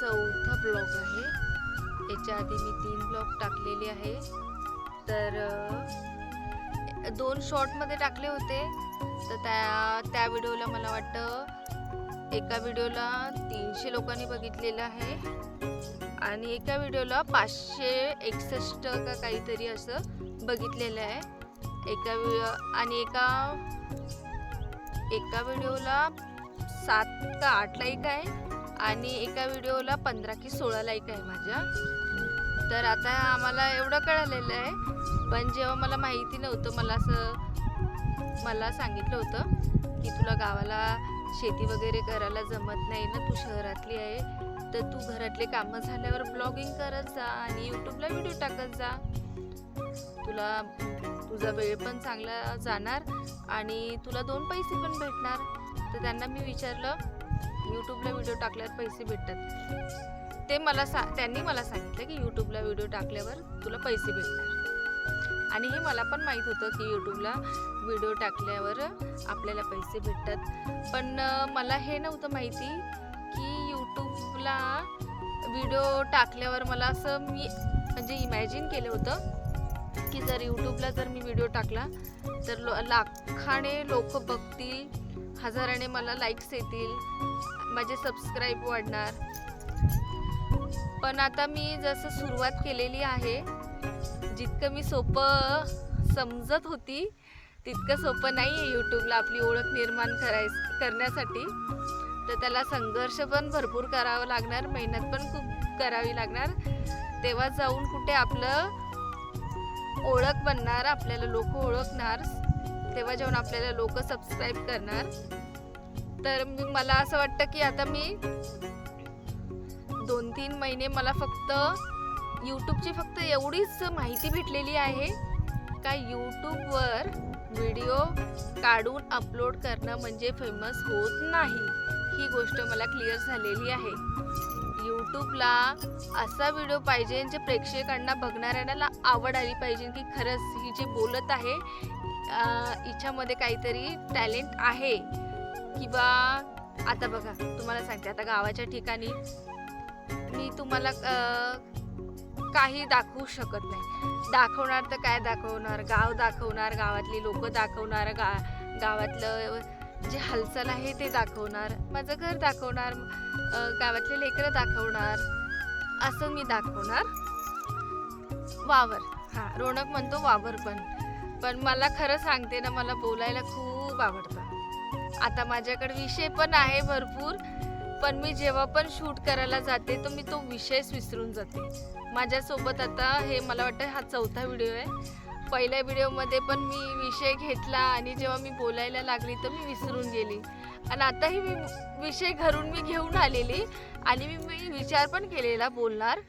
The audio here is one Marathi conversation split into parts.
चौथा ब्लॉग आहे। याच्या आधी मी 3 ब्लॉग टाकलेले आहे, तर 2 शॉर्टमध्ये टाकले होते। तर त्या व्हिडिओला मला वाटतं एका व्हिडिओला 300 लोकांनी बघितलेलं आहे आणि एका व्हिडिओला 561 का काहीतरी असं बघितलेलं आहे। एका व्हिडिओला 7 का 8 लाईक आहे आणि एका व्हिडिओला 15 की 16 लाईक आहे माझ्या। तर आता आम्हाला एवढं कळलेलं आहे, पण जेव्हा मला माहिती नव्हतं, मला सांगितलं होतं की तुला गावाला शेती वगैरे करायला जमत नाही ना, तू शहरातली आहे, तर तू घरातले कामं झाल्यावर ब्लॉगिंग करत जा आणि यूट्यूबला व्हिडिओ टाकत जा, तुझा वेळ पण चांगला जाणार आणि तुला 2 पैसे पण भेटणार। तर त्यांना मी विचारलं यूट्यूबला व्हिडिओ टाकल्यावर पैसे भेटतात, त्यांनी मला सांगितलं की यूट्यूबला व्हिडिओ टाकल्यावर तुला पैसे भेटणार आणि हे मला पण माहीत होतं की यूट्यूबला व्हिडिओ टाकल्यावर आपल्याला पैसे भेटतात। पण मला हे नव्हतं माहिती की यूट्यूबला व्हिडिओ टाकल्यावर मला असं मी म्हणजे इमॅजिन केलं होतं की जर यूट्यूबला मी व्हिडिओ टाकला तर लाखाने लोक बघतील, हजाराने मला लाईक्स येतील, माझे सबस्क्राईब वाढणार। पण आता मी जसं सुरुवात केलेली आहे, जितकं मी सोपं समजत होती तितकं सोपं नाही आहे यूट्यूबला आपली ओळख निर्माण करण्यासाठी। तर त्याला संघर्ष पण भरपूर करावा लागणार, मेहनत पण खूप करावी लागणार, तेव्हा जाऊन कुठे आपलं ओळख बनणार, आपल्याला लोक ओळखणार, तेव्हा जाऊन आपल्याला लोक सबस्क्राईब करणार। तर मला असं वाटतं की आता मी 2-3 महिने मला फक्त यूट्यूबची फक्त एवढीच माहिती भेटलेली आहे का यूट्यूबवर व्हिडिओ काढून अपलोड करणं म्हणजे फेमस होत नाही, ही गोष्ट मला क्लिअर झालेली आहे। यूट्यूबला असा व्हिडिओ पाहिजे जे प्रेक्षकांना बघणाऱ्यांना आवड आली पाहिजे की खरंच ही जे बोलत आहे हिच्यामध्ये काहीतरी टॅलेंट आहे। किंवा आता बघा तुम्हाला सांगते, आता गावाच्या ठिकाणी मी तुम्हाला काही दाखवू शकत नाही, दाखवणार तर काय दाखवणार, गाव दाखवणार, गावातली लोक दाखवणार, गावातलं जे हालचाल आहे ते दाखवणार, माझं घर दाखवणार, गावातले लेकरं दाखवणार, असं मी दाखवणार। वावर, रोनक म्हणतो वावर, पण मला खरं सांगते ना, मला बोलायला खूप आवडतं। आता माझ्याकडे विषय पण आहे भरपूर, पण मी जेव्हा पण शूट करायला जाते तर मी तो विषयच विसरून जाते। माझ्यासोबत आता हे मला वाटतं हा 4था व्हिडिओ आहे। पहिल्या व्हिडिओमध्ये पण मी विषय घेतला आणि जेव्हा मी बोलायला लागली तर मी विसरून गेली आणि आताही मी विषय घरून घेऊन आलेली आणि मी विचार पण केलेला बोलणार,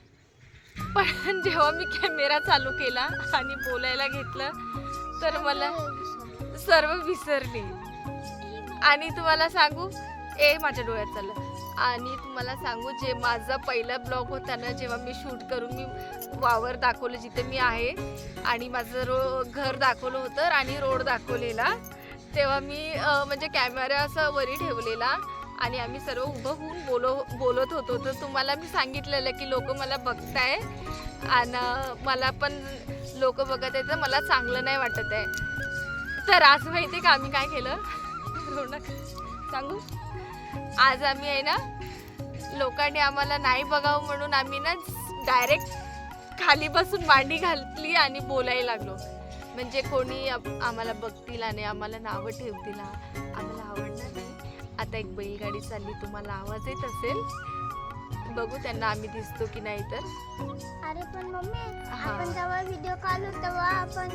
पण जेव्हा मी कॅमेरा चालू केला आणि बोलायला घेतलं तर मला सर्व विसरली। आणि तुम्हाला सांगू, माझ्या डोळ्यात चाललं, आणि तुम्हाला सांगू, जे माझा पहिला ब्लॉग होता ना, जेव्हा मी शूट करून मी वावर दाखवलं जिथे मी आहे आणि माझं घर दाखवलं होतं आणि रोड दाखवलेला, तेव्हा मी म्हणजे कॅमेरा असं वरी ठेवलेला आणि आम्ही सर्व उभं होऊन बोलत होतो। तर तुम्हाला मी सांगितलेलं की लोक मला बघताय आणि मला पण लोक बघत आहे तर मला चांगलं नाही वाटत आहे। तर आज माहिती का आम्ही काय केलं, सांगू, आज आम्ही आहे ना, लोकांनी आम्हाला नाही बघावं म्हणून आम्ही ना डायरेक्ट खाली बसून मांडी घातली आणि बोलायला लागलो, म्हणजे कोणी आम्हाला बघतील आणि आम्हाला नावं ठेवतील, आम्हाला आवडणार नाही। आता एक बैलगाडी चालली, तुम्हाला आवाज येत असेल, बघू त्यांना आम्ही दिसतो की नाही तर। अरे पण मम्मी, आपण जेव्हा व्हिडिओ काढू तेव्हा आपण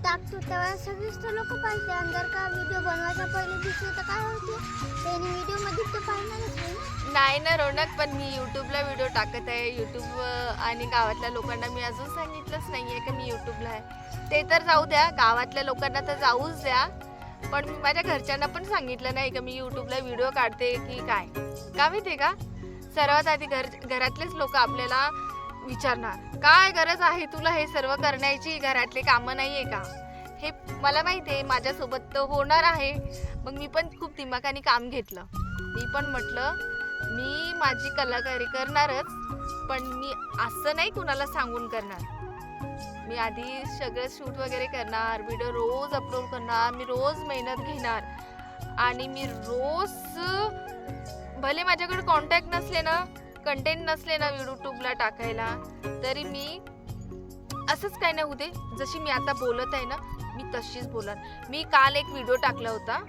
टाकतो तेव्हा सगळीच लोक पाहिजे, अंदर का व्हिडिओ बनवायच्या पहिले दिसलं तर काय होते, त्यांनी व्हिडिओ मध्ये तर पाहिणारच नाही ना रोनक, पण मी यूट्यूबला व्हिडिओ टाकत आहे। यूट्यूब आणि गावातल्या लोकांना मी अजून सांगितलंच नाहीये की मी यूट्यूबला आहे, ते तर जाऊ द्या, गावातल्या लोकांना तर जाऊच द्या, पण मी माझ्या घरच्यांना पण सांगितलं नाही की मी यूट्यूबला व्हिडिओ काढते की काय, का माहिती का? सर्वात आधी घरातलेच लोक आपल्याला विचारणार, काय गरज आहे तुला हे सर्व करण्याची, घरातले कामं नाही आहे का? हे मला माहिती आहे, माझ्यासोबत तर होणार आहे। मग मी पण खूप दिमागाने काम घेतलं, मी पण म्हटलं मी माझी कलाकारी करणारच, पण मी असं नाही कुणाला सांगून करणार. मी आधी सगळं शूट वगैरे करणार, व्हिडिओ रोज अपलोड करणार, मी रोज मेहनत घेणार आणि मी रोज भले माझ्याकडे कॉन्टॅक्ट नसले ना, कंटेंट नसले ना यूट्यूबला टाकायला, तरी मी असंच काय नाही होऊ दे, जशी मी आता बोलत आहे ना मी तशीच बोलणार. मी काल एक व्हिडिओ टाकला होता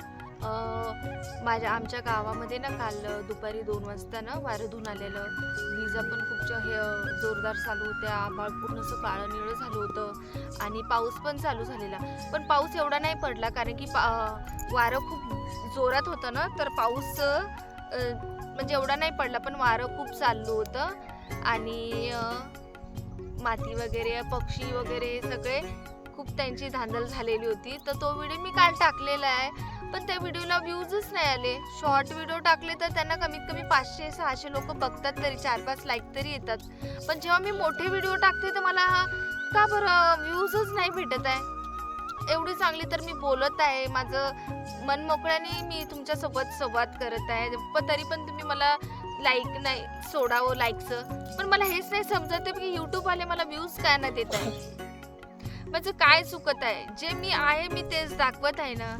आमच्या गावामध्ये ना, काल दुपारी 2 वाजता ना वारं धुवून आलेलं, विजा पण खूप जोरदार चालू होत्या, आभाळ पूर्ण असं काळं निळं झालं होतं आणि पाऊस पण चालू झालेला. पण पाऊस एवढा नाही पडला कारण की वारं खूप जोरात होतं ना, तर पाऊस म्हणजे एवढा नाही पडला, पण वारं खूप चाललं होतं आणि माती वगैरे पक्षी वगैरे सगळे खूप त्यांची धांदल झालेली होती. तर तो व्हिडिओ मी काल टाकलेला आहे, पण त्या व्हिडिओला व्ह्यूजच नाही आले. शॉर्ट व्हिडिओ टाकले तर त्यांना कमीत कमी 500-600 लोक बघतात, तरी 4-5 लाईक तरी येतात. पण जेव्हा मी मोठे व्हिडिओ टाकते तर मला का बरं व्ह्यूजच नाही भेटत आहे. एवढी चांगली तर मी बोलत आहे, माझं मन मोकळ्याने मी तुमच्यासोबत संवाद करत आहे, पण तरी पण तुम्ही मला लाईक नाही सोडावं लाईकचं. पण मला हेच नाही समजत आहे की यूट्यूबवाले मला व्ह्यूज काय नाही देत आहे. माझं काय चुकत आहे? जे मी आहे मी तेच दाखवत आहे ना.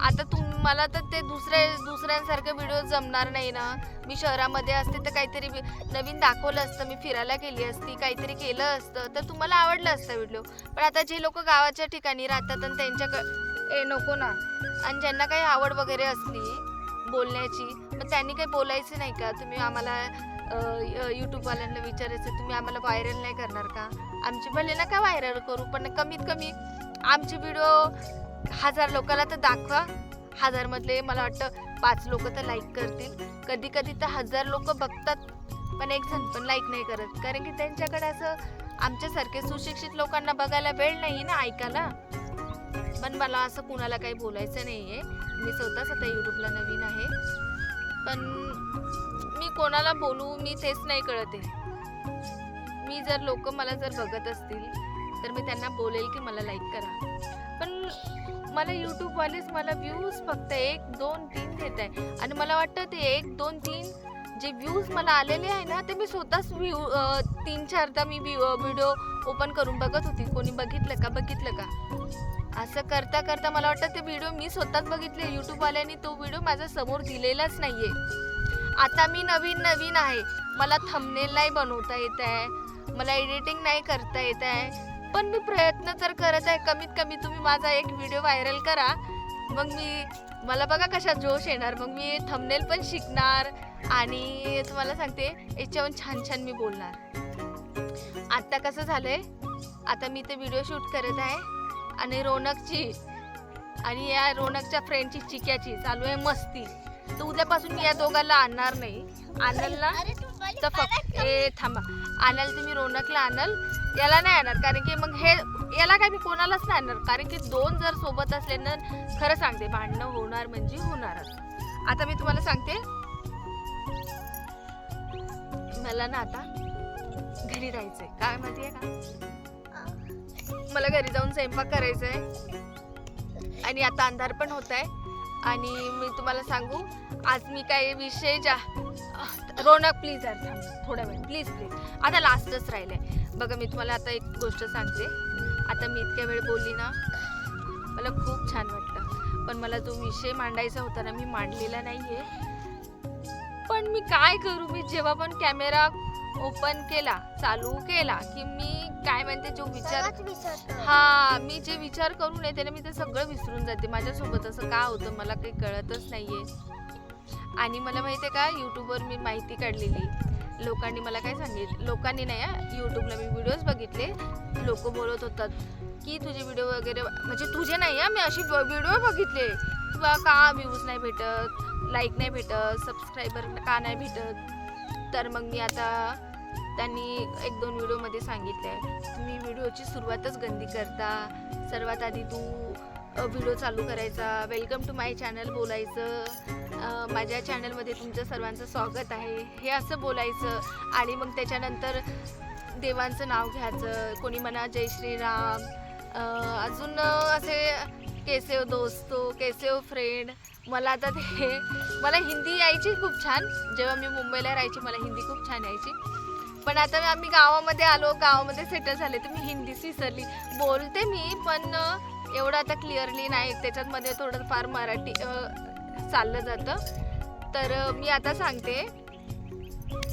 आता मला तर ते दुसऱ्यांसारखे व्हिडिओ जमणार नाही ना. मी शहरामध्ये असते तर काहीतरी नवीन दाखवलं असतं, मी फिरायला गेली असती, काहीतरी केलं असतं तर तुम्हाला आवडलं असतं व्हिडिओ. पण आता जे लोक गावाच्या ठिकाणी राहतात आणि त्यांच्याकडे नको ना, आणि ज्यांना काही आवड वगैरे असली बोलण्याची, मग त्यांनी काही बोलायचं नाही का? तुम्ही आम्हाला यूट्यूबवाल्यांना विचारायचं, तुम्ही आम्हाला व्हायरल नाही करणार का? आमची भले ना का व्हायरल करू, पण कमीत कमी आमचे व्हिडिओ 1000 लोकांना तर दाखवा. 1000 मधले मला वाटतं 5 लोक तर लाईक करतील. कधी कधी तर 1000 लोक बघतात, पण एक जण पण लाईक नाही करत, कारण की त्यांच्याकडे असं आमच्यासारखे सुशिक्षित लोकांना बघायला वेळ नाही ना, ऐकायला. पण मला असं कुणाला काही बोलायचं नाहीये. मी स्वतःच आता यूट्यूबला नवीन आहे, पण मी कोणाला बोलू मी तेच नाही कळत आहे. मी जर लोक मला जर बघत असतील तर मी त्यांना बोलेल की मला लाईक करा, पण मला यूट्यूबवालेच मला व्ह्यूज फक्त 1, 2, 3 देत आहे. आणि मला वाटतं ते 1, 2, 3 जे व्ह्यूज मला आलेले आहे ना, ते मी स्वतःच 3-4दा मी व्हिडिओ ओपन करून बघत होती, कोणी बघितलं का असं करता करता मला वाटतं ते व्हिडिओ मी स्वतःच बघितले. यूट्यूबवाल्यांनी तो व्हिडिओ माझ्या समोर दिलेलाच नाहीये. आता मी नवीन आहे, मला थंबनेल नाही बनवता येत आहे, मला एडिटिंग नाही करता येत आहे, पण मी प्रयत्न तर करत आहे. कमीत कमी तुम्ही माझा एक व्हिडिओ व्हायरल करा, मग मला बघा कशा जोश येणार. मग मी थंबनेल पण शिकणार आणि तुम्हाला सांगते याच्याहून छान छान मी बोलणार. आता कसं झालंय, आता मी ते व्हिडिओ शूट करत आहे आणि रोनकची आणि या रोनकच्या फ्रेंडची चिक्याची चालू आहे मस्ती. तर उद्यापासून मी या दोघांना आणणार नाही. आनलला तर फक्त थांबा, आणाल तुम्ही रोनकला आणाल, याला नाही आणणार, कारण की मग याला काय मी कोणालाच नाही आणणार, कारण की 2 जर सोबत असले ना, खरं सांगते भांडणं होणार म्हणजे होणारच. आता मी तुम्हाला सांगते, मला ना आता घरी जायचंय. काय माहितीये का, मला घरी जाऊन स्वयंपाक करायचंय आणि आता अंधार पण होत आहे. आणि मी तुम्हाला सांगू, आज मी काही विषय रोनक प्लीज यार थांब थोडा वेळ, प्लीज आता लास्टच राहिलंय बघा. मी तुम्हाला आता एक गोष्ट सांगते. आता मी इतक्या वेळ बोलली ना, मला खूप छान वाटलं, पण मला जो विषय मांडायचा होता ना, मी मांडलेला नाहीये. पण मी काय करू, मी जेव्हा पण कॅमेरा ओपन केला, चालू केला, की मी काय म्हणते जो विचार मी जे विचार करून येते ना, मी ते सगळं विसरून जाते. माझ्यासोबत असं का होतं मला काही कळतच नाहीये. आणि मला माहिती आहे का, यूट्यूबवर मी माहिती काढलेली, लोकांनी मला काय सांगितलं, लोकांनी नाही, यूट्यूबला मी व्हिडिओज बघितले, लोक बोलत होतात की तुझे व्हिडिओ वगैरे, म्हणजे तुझे नाही मी अशी व्हिडिओ बघितले किंवा का व्ह्यूज नाही भेटत, लाईक नाही भेटत, सबस्क्रायबर का नाही भेटत. तर मग मी आता त्यांनी 1-2 व्हिडिओमध्ये सांगितलंय, तुम्ही व्हिडिओची सुरुवातच गंदी करता. सर्वात आधी तू व्हिडिओ चालू करायचा, वेलकम टू माय चॅनल बोलायचं, माझ्या चॅनलमध्ये तुमचं सर्वांचं स्वागत आहे हे असं बोलायचं. आणि मग त्याच्यानंतर देवांचं नाव घ्यायचं, कोणी म्हणा जय श्रीराम, अजून असे कैसे हो दोस्तो, कैसे हो फ्रेंड, मला आता ते मला हिंदी यायची खूप छान. जेव्हा मी मुंबईला राहायची मला हिंदी खूप छान यायची. पण आता आम्ही गावामध्ये आलो, गावामध्ये सेटल झाले तर मी हिंदीच विसरली. बोलते मी पण एवढं आता क्लिअरली नाही. त्याच्यामध्ये थोडं फार मराठी चाललं जातं. तर मी आता सांगते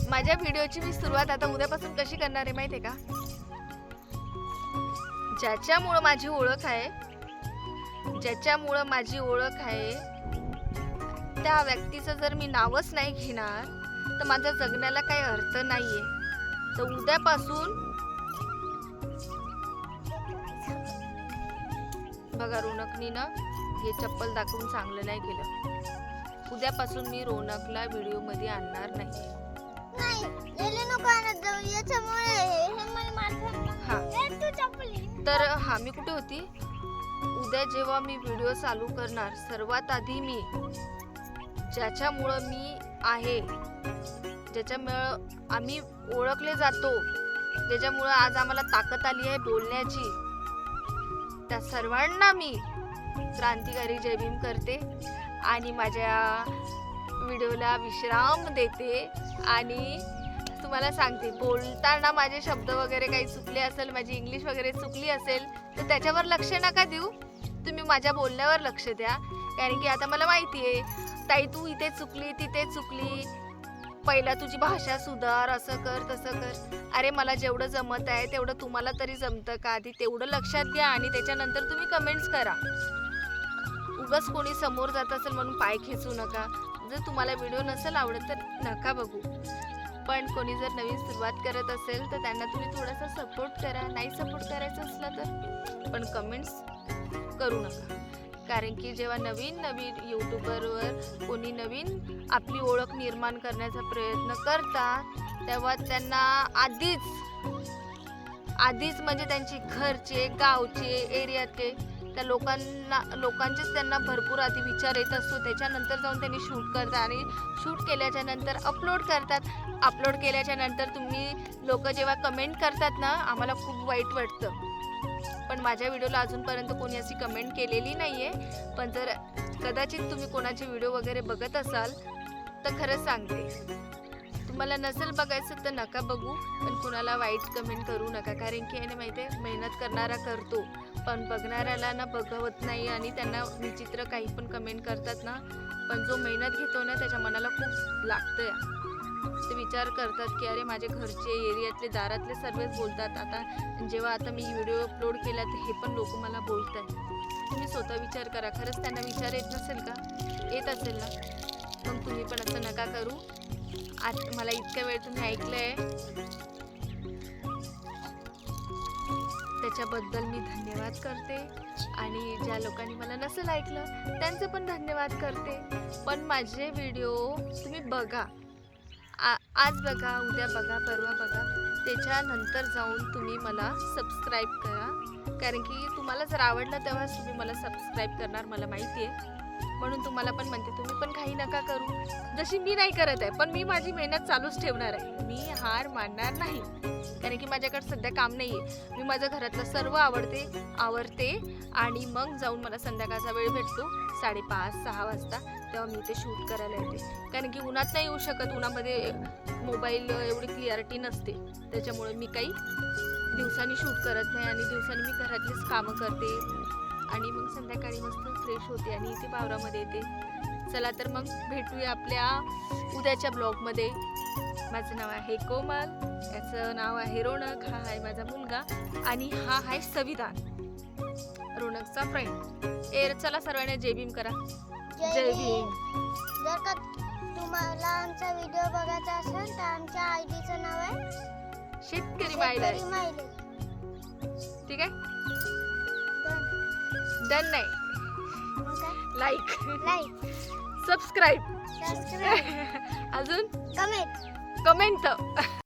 माझ्या व्हिडिओची मी सुरुवात आता उद्यापासून कशी करणार आहे माहिती आहे का? ज्याच्यामुळं माझी ओळख आहे, ज्याच्यामुळं माझी ओळख आहे त्या व्यक्तीचं जर मी नावच नाही घेणार तर माझ्या जगण्याला काही अर्थ नाहीये. तर उद्यापासून बघा रोनकनी ना हे चप्पल दाखवून चांगलं नाही केलं. उद्यापासून मी रोनकला व्हिडिओ मध्ये आणणार नाही. तर हा मी कुठे होती? उद्या जेव्हा मी व्हिडिओ चालू करणार सर्वात आधी मी ज्याच्यामुळं मी आहे, ज्याच्यामुळं आम्ही ओळखले जातो, ज्याच्यामुळं आज आम्हाला ताकद आली आहे बोलण्याची, त्या सर्वांना मी क्रांतिकारी जय भीम करते आणि माझ्या व्हिडिओला विश्राम देते. आणि तुम्हाला सांगते बोलताना माझे शब्द वगैरे काही चुकले असेल, माझी इंग्लिश वगैरे चुकली असेल तर त्याच्यावर लक्ष नका देऊ, तुम्ही माझ्या बोलण्यावर लक्ष द्या. कारण की आता मला माहिती आहे ताई तू इथे चुकली तिथे चुकली, पहिला तुझी भाषा सुधार, असं कर तसं कर. अरे मला जेवढं जमत आहे तेवढं तुम्हाला तरी जमतं का? आधी तेवढं लक्षात घ्या आणि त्याच्यानंतर तुम्ही कमेंट्स करा. उगाच कोणी समोर जात असेल म्हणून पाय खेचू नका. जर तुम्हाला व्हिडिओ नसेल आवडत तर नका बघू. पण कोणी जर नवीन सुरुवात करत असेल तर त्यांना तुम्ही थोडासा सपोर्ट करा. नाही सपोर्ट करायचं असला तर पण कमेंट्स करू नका. कारण की जेव्हा नवीन यूट्यूबरवर कोणी नवीन आपली ओळख निर्माण करण्याचा प्रयत्न करतात तेव्हा त्यांना आधीच म्हणजे त्यांची घरचे, गावचे, एरियाचे त्या लोकांचेच त्यांना भरपूर आधी विचार येत असतो. त्याच्यानंतर जाऊन त्यांनी शूट करतात आणि शूट केल्याच्या नंतर अपलोड करतात. अपलोड केल्याच्या नंतर तुम्ही लोक जेव्हा कमेंट करतात ना आम्हाला खूप वाईट वाटतं. पण माझ्या व्हिडिओला अजूनपर्यंत कोणी अशी कमेंट केलेली नाहीये. पण जर कदाचित तुम्ही कोणाचे व्हिडिओ वगैरे बघत असाल तर खरंच सांगते तुम्हाला नसेल बघायचं तर नका बघू. पण कुणाला वाईट कमेंट करू नका. कारण की याने माहिती आहे मेहनत करणारा करतो पण बघणाऱ्याला ना बघवत नाही आणि त्यांना विचित्र काही पण कमेंट करतात ना. पण जो मेहनत घेतो ना त्याच्या मनाला खूप लागतं. ते विचार करतात की अरे माझे घरचे, एरियातले, दारातले सर्वच बोलतात. आता जेव्हा मी व्हिडिओ अपलोड केला तर हे पण लोक मला बोलतात. तुम्ही स्वतः विचार करा. खरंच त्यांना विचार येत नसेल का? येत असेल ना. मग तुम्ही पण असं नका करू. आज मला इतक्या वेळ तुम्ही ऐकलंय त्याच्याबद्दल मी धन्यवाद करते. आणि ज्या लोकांनी मला नसेल ऐकलं त्यांचे पण धन्यवाद करते. पण माझे व्हिडिओ तुम्ही बघा. आज बघा, उद्या बघा, परवा बघा, त्याच्यानंतर जाऊन तुम्ही मला सबस्क्राईब करा. कारण की तुम्हाला जर आवडलं तेव्हाच तुम्ही मला सबस्क्राईब करणार मला माहिती आहे. म्हणून तुम्हाला पण म्हणते तुम्ही पण काही नका करू जशी मी नाही करत आहे. पण मी माझी मेहनत चालूच ठेवणार आहे. मी हार मानणार नाही. कारण की माझ्याकडे सध्या काम नाही आहे. मी माझं घरातलं सर्व आवरते आणि मग जाऊन मला संध्याकाळचा वेळ भेटतो 5:30-6 वाजता तेव्हा मी ते शूट करायला येते. कारण की उन्हात नाही येऊ शकत. उन्हामध्ये मोबाईल एवढी क्लिअरिटी नसते. त्याच्यामुळे मी काही दिवसांनी शूट करत नाही आणि दिवसांनी मी घरातलीच कामं करते आणि मग संध्याकाळी मस्त फ्रेश होते आणि इथे वावरामध्ये येते. चला तर मग भेटूया आपल्या उद्याच्या ब्लॉगमध्ये. माझं नाव आहे कोमल, याचं नाव आहे रोनक, हा आहे माझा मुलगा आणि हा आहे संविधान, रोनकचा फ्रेंड. चला सर्वांनी जय भीम करा. जय भीम. जर का तुम्हाला आमचा व्हिडिओ बघायचा असेल तर आमच्या आयडीचं नाव आहे शेतकरी मायला. ठीक आहे. डन नाही, लाईक सबस्क्राईब अजून कमेंट